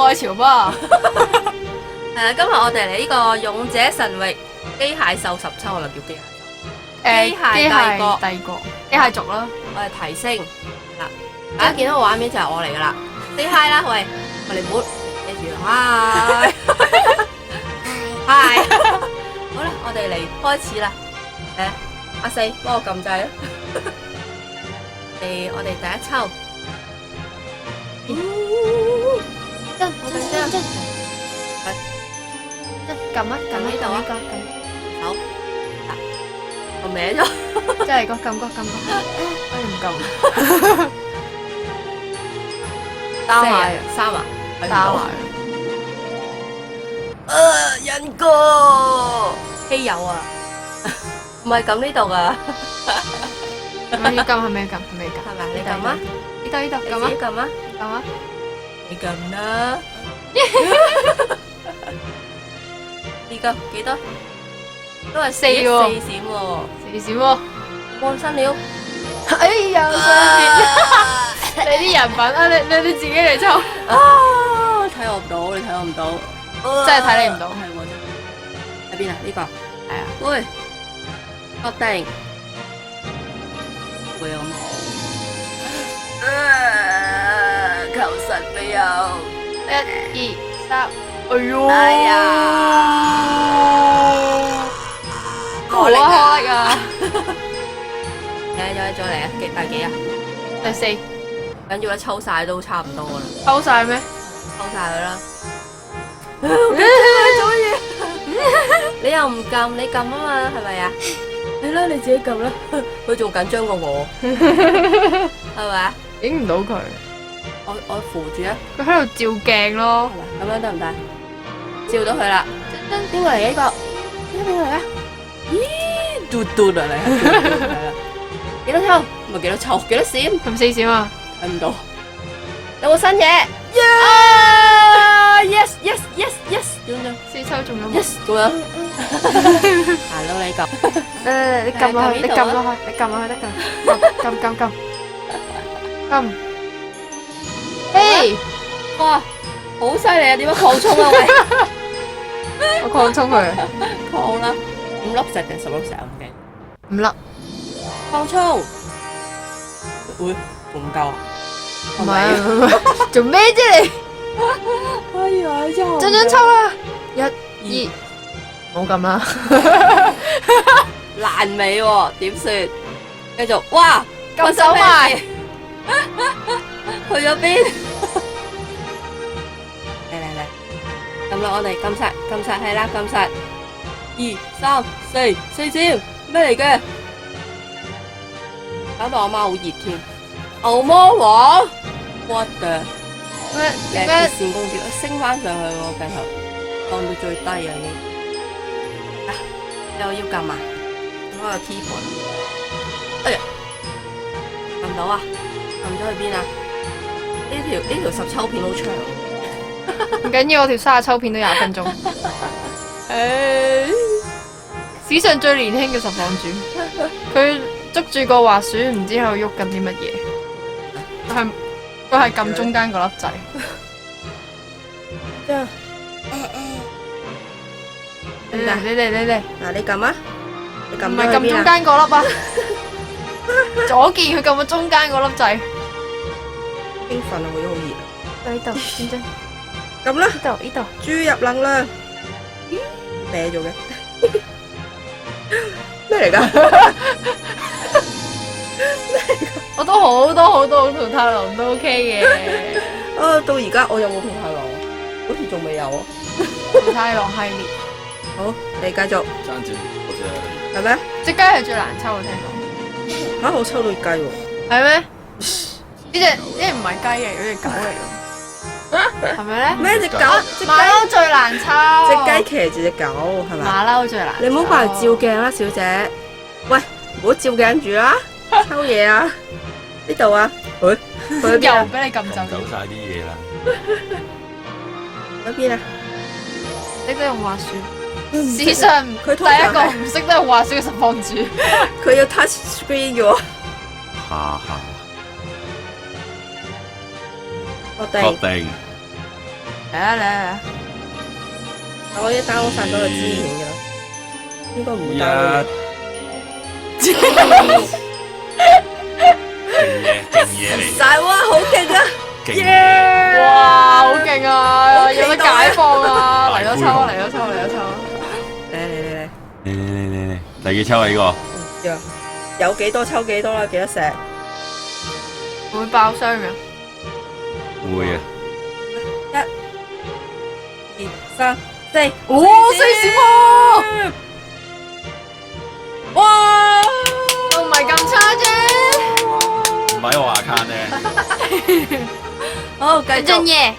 愛潮吧。今日我哋嚟呢個勇者神域機械獸十秋，係咪叫機械獸？機械帝國，機械族啦。我哋提升嗱，大家見到個畫面就係我嚟噶啦。Say hi 啦，喂，我哋唔好記住，hi hi。好啦，我哋嚟開始啦。阿四幫我撳掣啦。我哋第一抽。撳啊撳呢度啊撳，好，我歪咗，即係個撳，哎唔撳，打埋三啊，打埋，人哥稀有啊，唔係撳呢度噶，係咪要撳？係咪要撳？係咪？你撳啊？呢度撳啊，你自己撳啊，撳啊，你撳啦。呢個幾多？都係4喎4閃喎， 4閃喎，幫新料。哎呀，你啲人品啊，你自己嚟抽，睇我唔到，你睇我唔到，真係睇你唔到。係喎，真係。喺邊啊？呢個係啊，喂，確定。會有冇？求神庇佑。 1、2、3，哎呦，哎呀，好力啊！再嚟啊！第幾啊？第4，緊要啦，抽晒都差唔多啦，抽晒咩？抽晒佢啦。你又唔撳，你撳啊嘛，係咪啊？你啦，你自己撳啦。佢仲緊張過我，係咪啊？影唔到佢，我扶住啊，佢喺度照鏡咯。咁樣得唔得？照到佢啦。邊個嚟呢個？邊個嚟啊？咦，嘟嘟啊你，係啦。幾多抽？唔係幾多抽？幾多閃？係咪4閃啊？睇唔到。有冇新嘢？Yes yes yes yes，點樣4抽仲有冇？Yes 咁樣。行到你撳。你撳落去，你撳落去，你撳落去得㗎，撳。嘿，哇，好犀利啊！點樣擴充啊？喂，我擴充佢擴啦，5粒石定10粒石啊？唔記得。 5粒，擴充。會仲唔夠啊？唔係啊，做咩啫你？哎呀，真係張抽啦，1、2，冇撳啦，爛尾喎，點算？繼續，哇，撳走埋，去咗邊？嚟，撳啦，我哋撳晒，係啦，撳晒，2、3、4，4閃，咩嚟嘅？搞到我媽好熱添，牛魔王 ，what the？ 點解？鐵線公主升翻上去喎，鏡頭降到最低啊已經。又要撳啊！開個 keyboard。哎呀，撳唔到啊！撳咗去邊啊？呢條十抽片好長。唔緊要，我條30抽片都20分鐘。史上最年輕嘅實況主，佢捉住個滑鼠，唔知喺度喐緊啲乜嘢。佢係撳中間嗰粒掣。你嚟，嗱，你撳啊！你撳唔係撳中間嗰粒啊！左鍵佢撳咗中間嗰粒掣。興奮啊！會好熱。呢度，先啫。撳啦！呢度。注入能量。歪咗嘅。咩嚟㗎？我都好多桃太郎都 OK 嘅。到而家我有冇桃太郎？好似仲未有啊。桃太郎系列。好，你繼續。爭住嗰隻係咩？隻雞係最難抽，我聽講。我抽到雞喎。係咩？呢隻唔係雞嚟，嗰隻狗嚟㗎。係咪咧？咩隻狗？馬騮最難抽。隻雞騎住隻狗係咪？馬騮最難抽。你唔好過嚟照鏡啦，小姐。喂，唔好照鏡住啦，抽嘢啊！呢度啊，喂，去邊又啊？俾你撳走走咗。晒啲嘢啦。去邊啊？識得用滑鼠。史上佢第一個唔識得用滑鼠嘅實況主。佢要 touch screen 嘅喎。哈哈，我哋確定嚟啊嚟啊！我已經 download 晒所有資源㗎啦，應該唔會一 download 勁嘢嚟，晒哇，好勁啊！勁嘢，哇，好勁啊！有得好期待啊解放啊！嚟大灰咗抽啊！熊嚟咗抽啊！嚟咗抽啊！嚟，第幾抽啊？呢個有幾多抽幾多啦？幾多石？會唔會爆箱㗎？會啊！二三四，哦，四閃喎！哇！都唔係咁差啫。唔係我 account 咧，好，繼續。耶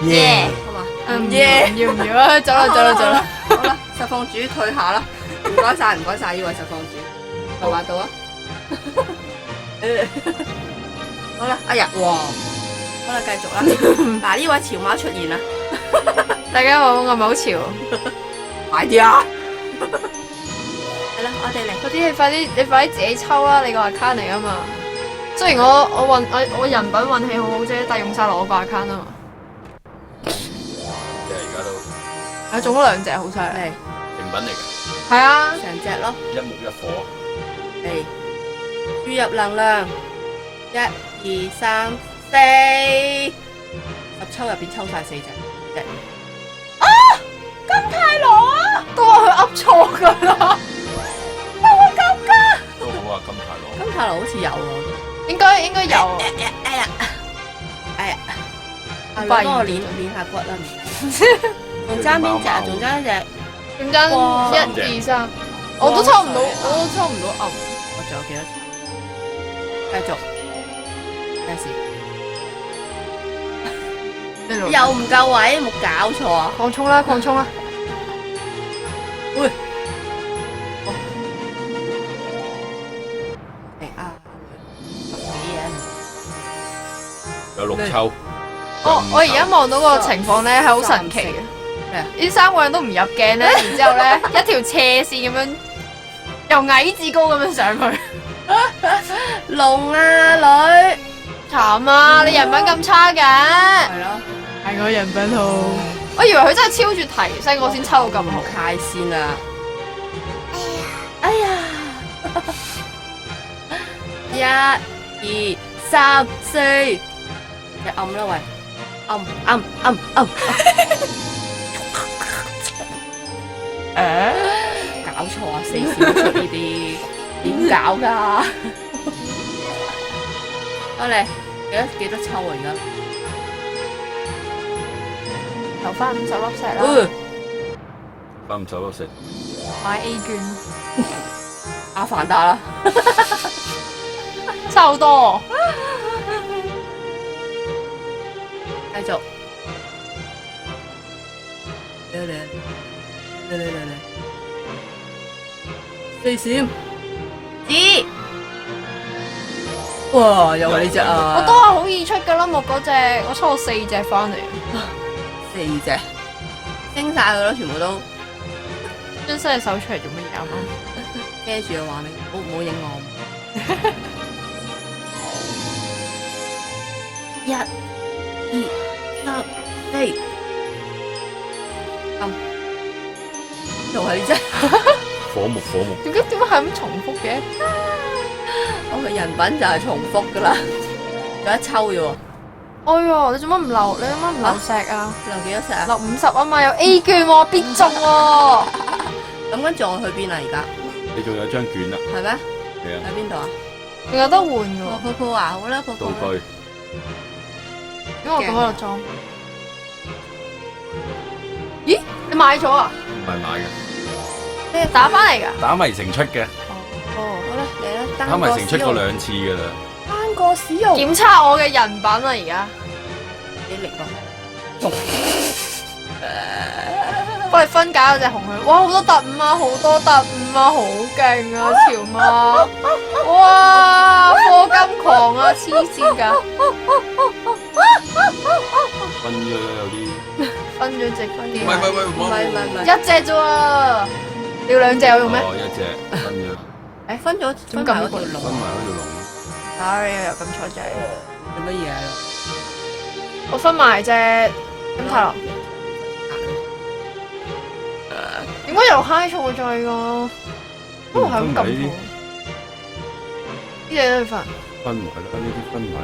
耶！好嘛？唔耶！要唔要啊？走啦走啦走啦！好啦，實況主退下啦，唔該晒呢位實況主，有玩到啊！好啦，哎呀，哇！好啦，繼續啦。嗱，呢位潮媽出現啦，大家好，我係咪好潮？快啲啊！係啦，我哋嚟。嗰啲你快啲自己抽啦！你個 account 嚟啊嘛。雖然我人品運氣好好啫，但係用晒落我個 account 啊嘛。即係而家都啊，中咗兩隻，好犀利。嚟成品嚟嘅，係啊，成隻咯，一木一火，嚟輸入能量，一、二、三、四，十抽入邊抽晒四隻，金太郎啊，都話佢噏錯噶啦，都好啊！金太郎，金太郎好似有喎。應該有啊。哎呀，阿發現幫我練下骨啦，仲爭邊隻啊？仲爭一隻，點爭哇一二三，我都抽唔到，我都抽唔到暗。我仲有幾多次？繼續，咩事？又唔夠位，冇搞錯啊！擴充啦，擴充啦。喂，嚟啊！幾人？有六抽。我而家望到個情況咧係好神奇嘅，咩啊？呢三個人都唔入鏡咧，然之後咧一條斜線咁樣由矮至高咁樣上去，龍啊女，慘啊！你人品咁差嘅，係咯，係我人品好，我以為佢真係超住提升我先抽到咁好。太先啦！哎呀！一、二、三、四，你暗啦喂，暗。搞錯啊！四閃出呢啲點搞㗎？我嚟幾多抽啊？而家留翻50粒石啦，翻唔走都食，買 A 券，阿凡達啦，差好多。繼續嚟，四閃子，哇！又係呢只啊！我都話好易出噶啦，木嗰隻，我抽咗4隻翻嚟，四隻，升晒佢咯，全部都將新隻手出嚟做乜嘢啊？啤住嘅話你，唔好影我。一、二、三、四，又係呢只，火木。點解係咁重複嘅？我嘅人品就係重複噶啦，有一抽啫喎，哎呀，你做乜唔留？你做乜唔留石啊？留幾多石啊？留50啊嘛，有 A 券喎，必中喎。咁跟住我去邊啊？而家你仲有張卷啊？係咩？係啊，喺邊度啊？仲有得換嘅喎，泡泡啊，好啦，泡泡道啦。具。因為我咁喺度裝。咦？你買咗啊？唔係買嘅，你打翻嚟㗎？打迷城出嘅，哦。好啦，嚟啦，打單迷城出過個使用， 2次噶啦。單個使用，檢測我嘅人品啊！而家你嚟過。幫你分解嗰隻紅血，哇！好多特五啊，好多特五啊，好勁啊，潮媽！哇！課金狂啊，黐線㗎！分咗有啲，分咗隻分嘅，喂，唔係，一隻啫喎，你要2隻有用咩哦，一隻分咗，誒分咗分埋嗰條龍，分埋嗰條龍。 ？Sorry，又撳錯掣。做乜嘢啊？我分埋隻點睇落？點解又嗨錯掣㗎？都係咁撳錯。呢隻都要分。分埋啦，呢啲分埋。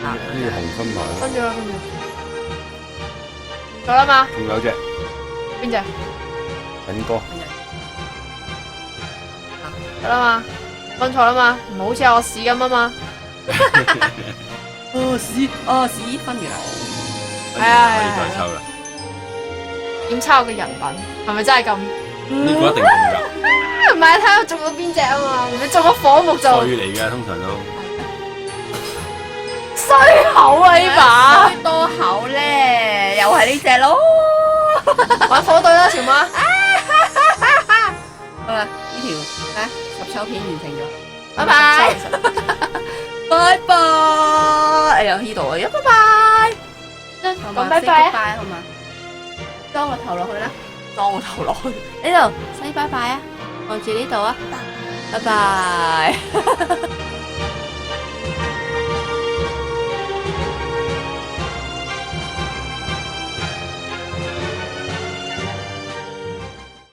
呢啲紅分埋啦。分咗啦，分咗。咗啦嘛？仲有隻邊隻？緊哥。咗啦嘛？分錯啦嘛？唔好似我屎咁啊嘛！屎分完啦。係啊可以再抽啦。點抄我嘅人品？係咪真係咁？呢個一定中㗎。唔係睇我中咗邊隻啊嘛？你中咗火木就衰嚟㗎，通常都。衰口啊呢把！衰多口咧，又係呢只咯。玩火隊啦，潮媽！好啦，呢條啊十抽片完成咗，拜拜，拜拜。哎呀，呢度啊，拜拜。講拜拜啊！拜好嘛？裝個頭落去啦，裝個頭落去呢度，say 拜拜啊！望住呢度啊，拜拜。